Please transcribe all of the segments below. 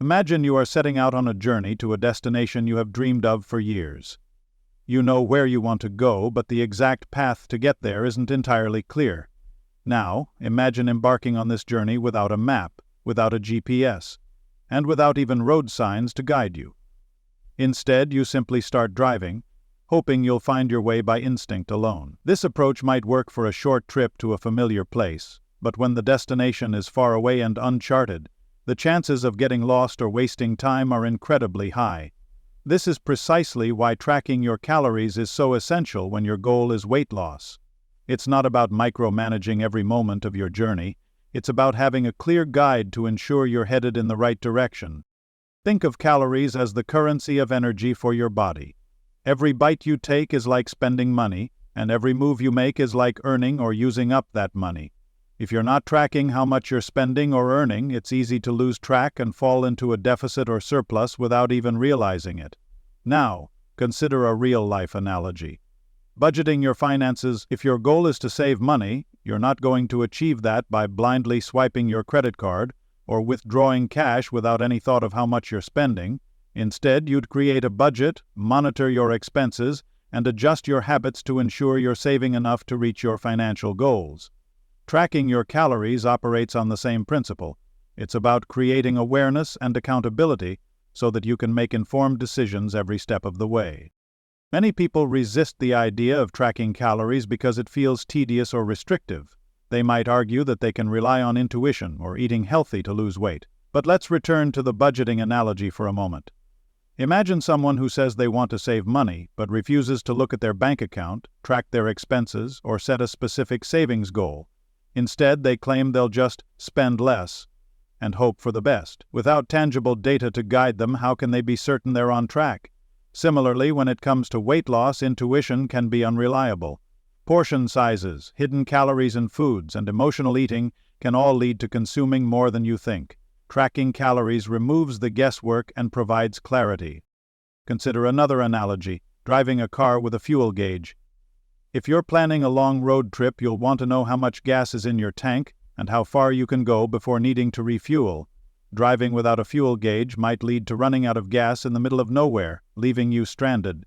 Imagine you are setting out on a journey to a destination you have dreamed of for years. You know where you want to go, but the exact path to get there isn't entirely clear. Now, imagine embarking on this journey without a map, without a GPS, and without even road signs to guide you. Instead, you simply start driving, hoping you'll find your way by instinct alone. This approach might work for a short trip to a familiar place, but when the destination is far away and uncharted, the chances of getting lost or wasting time are incredibly high. This is precisely why tracking your calories is so essential when your goal is weight loss. It's not about micromanaging every moment of your journey, it's about having a clear guide to ensure you're headed in the right direction. Think of calories as the currency of energy for your body. Every bite you take is like spending money, and every move you make is like earning or using up that money. If you're not tracking how much you're spending or earning, it's easy to lose track and fall into a deficit or surplus without even realizing it. Now, consider a real-life analogy. Budgeting your finances. If your goal is to save money, you're not going to achieve that by blindly swiping your credit card or withdrawing cash without any thought of how much you're spending. Instead, you'd create a budget, monitor your expenses, and adjust your habits to ensure you're saving enough to reach your financial goals. Tracking your calories operates on the same principle. It's about creating awareness and accountability so that you can make informed decisions every step of the way. Many people resist the idea of tracking calories because it feels tedious or restrictive. They might argue that they can rely on intuition or eating healthy to lose weight. But let's return to the budgeting analogy for a moment. Imagine someone who says they want to save money but refuses to look at their bank account, track their expenses, or set a specific savings goal. Instead, they claim they'll just spend less and hope for the best. Without tangible data to guide them, how can they be certain they're on track? Similarly, when it comes to weight loss, intuition can be unreliable. Portion sizes, hidden calories in foods, and emotional eating can all lead to consuming more than you think. Tracking calories removes the guesswork and provides clarity. Consider another analogy, driving a car with a fuel gauge. If you're planning a long road trip, you'll want to know how much gas is in your tank and how far you can go before needing to refuel. Driving without a fuel gauge might lead to running out of gas in the middle of nowhere, leaving you stranded.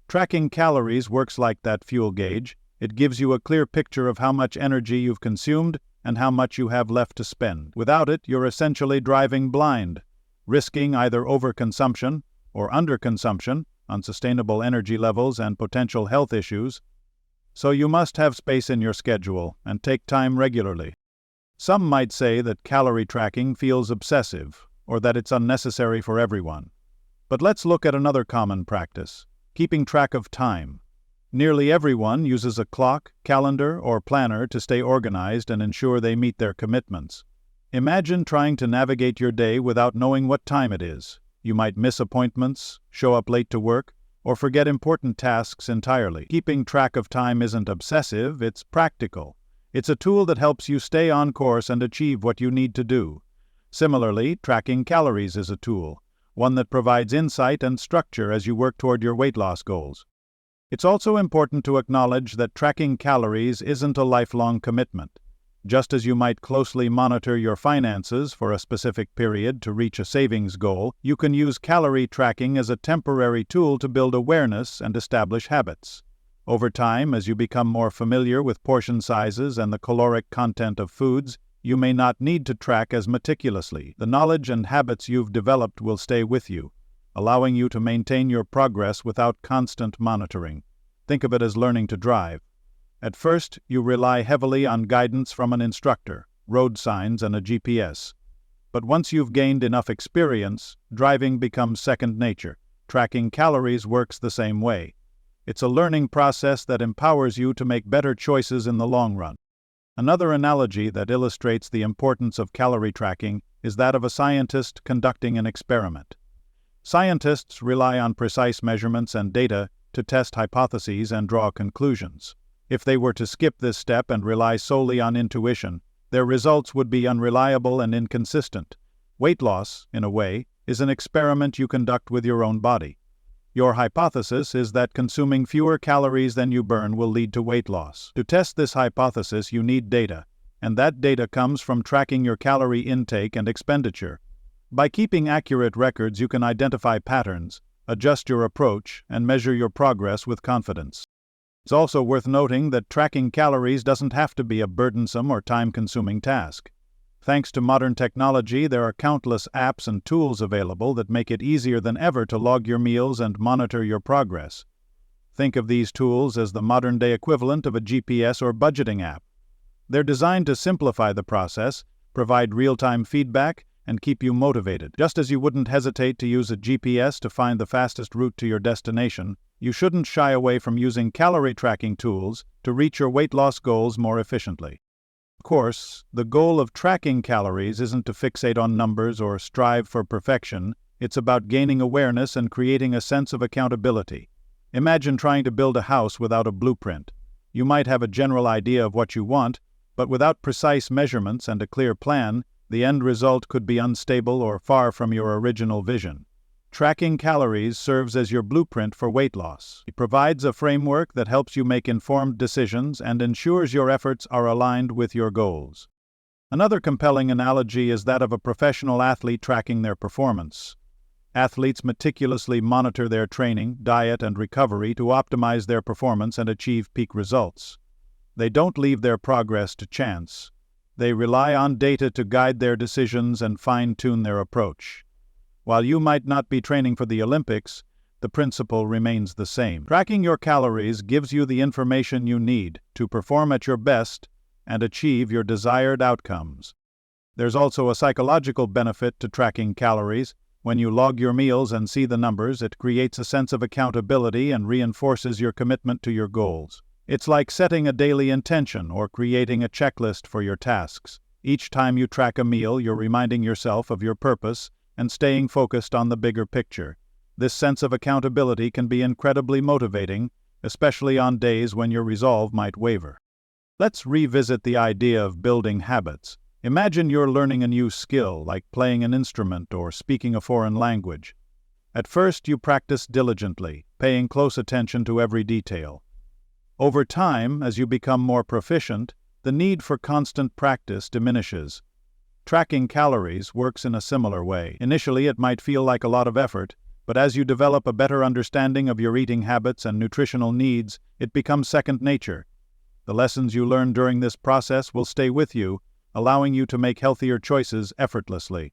Tracking calories works like that fuel gauge. It gives you a clear picture of how much energy you've consumed and how much you have left to spend. Without it, you're essentially driving blind, risking either overconsumption or underconsumption, unsustainable energy levels, and potential health issues. So you must have space in your schedule and take time regularly. Some might say that calorie tracking feels obsessive or that it's unnecessary for everyone. But let's look at another common practice, keeping track of time. Nearly everyone uses a clock, calendar, or planner to stay organized and ensure they meet their commitments. Imagine trying to navigate your day without knowing what time it is. You might miss appointments, show up late to work, or forget important tasks entirely. Keeping track of time isn't obsessive, it's practical. It's a tool that helps you stay on course and achieve what you need to do. Similarly, tracking calories is a tool, one that provides insight and structure as you work toward your weight loss goals. It's also important to acknowledge that tracking calories isn't a lifelong commitment. Just as you might closely monitor your finances for a specific period to reach a savings goal, you can use calorie tracking as a temporary tool to build awareness and establish habits. Over time, as you become more familiar with portion sizes and the caloric content of foods, you may not need to track as meticulously. The knowledge and habits you've developed will stay with you, allowing you to maintain your progress without constant monitoring. Think of it as learning to drive. At first, you rely heavily on guidance from an instructor, road signs, and a GPS. But once you've gained enough experience, driving becomes second nature. Tracking calories works the same way. It's a learning process that empowers you to make better choices in the long run. Another analogy that illustrates the importance of calorie tracking is that of a scientist conducting an experiment. Scientists rely on precise measurements and data to test hypotheses and draw conclusions. If they were to skip this step and rely solely on intuition, their results would be unreliable and inconsistent. Weight loss, in a way, is an experiment you conduct with your own body. Your hypothesis is that consuming fewer calories than you burn will lead to weight loss. To test this hypothesis, you need data, and that data comes from tracking your calorie intake and expenditure. By keeping accurate records, you can identify patterns, adjust your approach, and measure your progress with confidence. It's also worth noting that tracking calories doesn't have to be a burdensome or time-consuming task. Thanks to modern technology, there are countless apps and tools available that make it easier than ever to log your meals and monitor your progress. Think of these tools as the modern-day equivalent of a GPS or budgeting app. They're designed to simplify the process, provide real-time feedback, and keep you motivated. Just as you wouldn't hesitate to use a GPS to find the fastest route to your destination, you shouldn't shy away from using calorie tracking tools to reach your weight loss goals more efficiently. Of course, the goal of tracking calories isn't to fixate on numbers or strive for perfection. It's about gaining awareness and creating a sense of accountability. Imagine trying to build a house without a blueprint. You might have a general idea of what you want, but without precise measurements and a clear plan, the end result could be unstable or far from your original vision. Tracking calories serves as your blueprint for weight loss. It provides a framework that helps you make informed decisions and ensures your efforts are aligned with your goals. Another compelling analogy is that of a professional athlete tracking their performance. Athletes meticulously monitor their training, diet, and recovery to optimize their performance and achieve peak results. They don't leave their progress to chance. They rely on data to guide their decisions and fine-tune their approach. While you might not be training for the Olympics, the principle remains the same. Tracking your calories gives you the information you need to perform at your best and achieve your desired outcomes. There's also a psychological benefit to tracking calories. When you log your meals and see the numbers, it creates a sense of accountability and reinforces your commitment to your goals. It's like setting a daily intention or creating a checklist for your tasks. Each time you track a meal, you're reminding yourself of your purpose and staying focused on the bigger picture. This sense of accountability can be incredibly motivating, especially on days when your resolve might waver. Let's revisit the idea of building habits. Imagine you're learning a new skill, like playing an instrument or speaking a foreign language. At first, you practice diligently, paying close attention to every detail. Over time, as you become more proficient, the need for constant practice diminishes. Tracking calories works in a similar way. Initially, it might feel like a lot of effort, but as you develop a better understanding of your eating habits and nutritional needs, it becomes second nature. The lessons you learn during this process will stay with you, allowing you to make healthier choices effortlessly.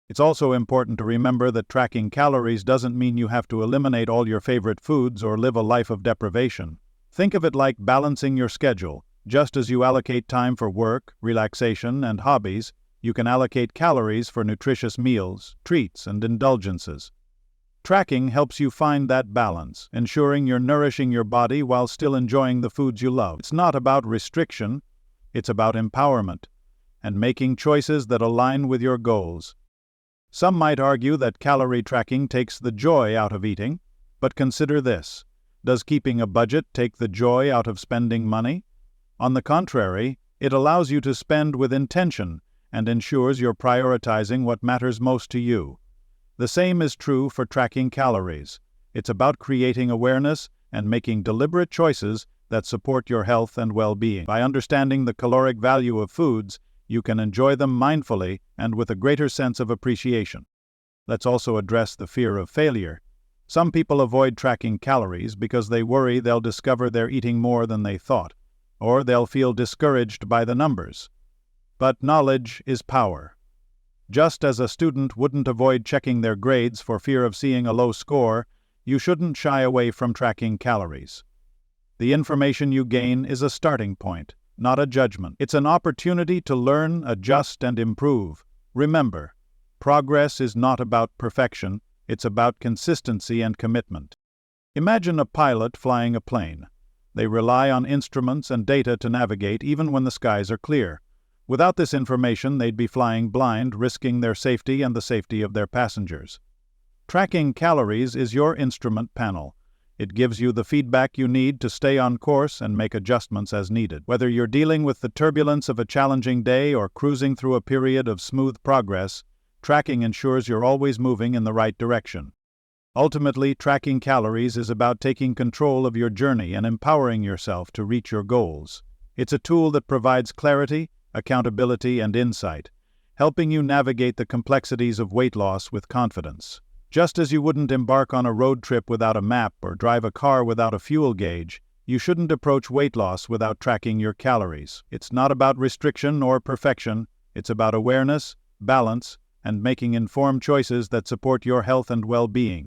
It's also important to remember that tracking calories doesn't mean you have to eliminate all your favorite foods or live a life of deprivation. Think of it like balancing your schedule. Just as you allocate time for work, relaxation, and hobbies, you can allocate calories for nutritious meals, treats, and indulgences. Tracking helps you find that balance, ensuring you're nourishing your body while still enjoying the foods you love. It's not about restriction, it's about empowerment, and making choices that align with your goals. Some might argue that calorie tracking takes the joy out of eating, but consider this. Does keeping a budget take the joy out of spending money? On the contrary, it allows you to spend with intention and ensures you're prioritizing what matters most to you. The same is true for tracking calories. It's about creating awareness and making deliberate choices that support your health and well-being. By understanding the caloric value of foods, you can enjoy them mindfully and with a greater sense of appreciation. Let's also address the fear of failure. Some people avoid tracking calories because they worry they'll discover they're eating more than they thought, or they'll feel discouraged by the numbers. But knowledge is power. Just as a student wouldn't avoid checking their grades for fear of seeing a low score, you shouldn't shy away from tracking calories. The information you gain is a starting point, not a judgment. It's an opportunity to learn, adjust, and improve. Remember, progress is not about perfection, it's about consistency and commitment. Imagine a pilot flying a plane. They rely on instruments and data to navigate even when the skies are clear. Without this information, they'd be flying blind, risking their safety and the safety of their passengers. Tracking calories is your instrument panel. It gives you the feedback you need to stay on course and make adjustments as needed. Whether you're dealing with the turbulence of a challenging day or cruising through a period of smooth progress, tracking ensures you're always moving in the right direction. Ultimately, tracking calories is about taking control of your journey and empowering yourself to reach your goals. It's a tool that provides clarity, accountability, and insight. helping you navigate the complexities of weight loss with confidence. Just as you wouldn't embark on a road trip without a map or drive a car without a fuel gauge, you shouldn't approach weight loss without tracking your calories. It's not about restriction or perfection, it's about awareness, balance, and making informed choices that support your health and well-being.